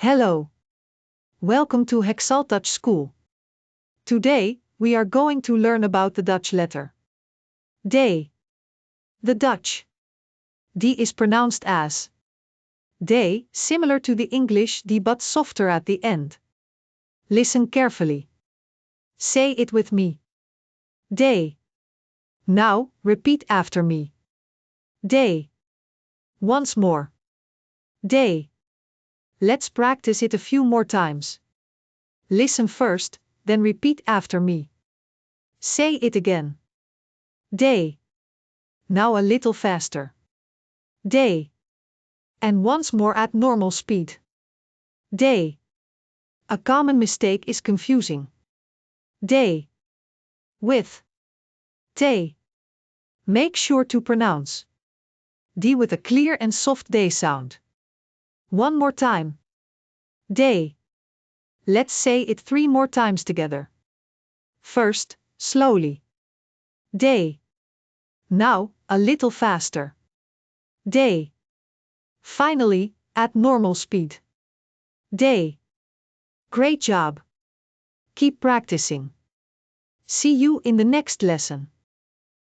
Hello. Welcome to Hexal Dutch School. Today, we are going to learn about the Dutch letter D. The Dutch D is pronounced as D, similar to the English D but softer at the end. Listen carefully. Say it with me. D. Now, repeat after me. D. Once more. D. Let's practice it a few more times. Listen first, then repeat after me. Say it again. D. Now a little faster. D. And once more at normal speed. D. A common mistake is confusing D with T. Make sure to pronounce D with a clear and soft D sound. One more time. D. Let's say it 3 more times together. First, slowly. D. Now, a little faster. D. Finally, at normal speed. D. Great job. Keep practicing. See you in the next lesson.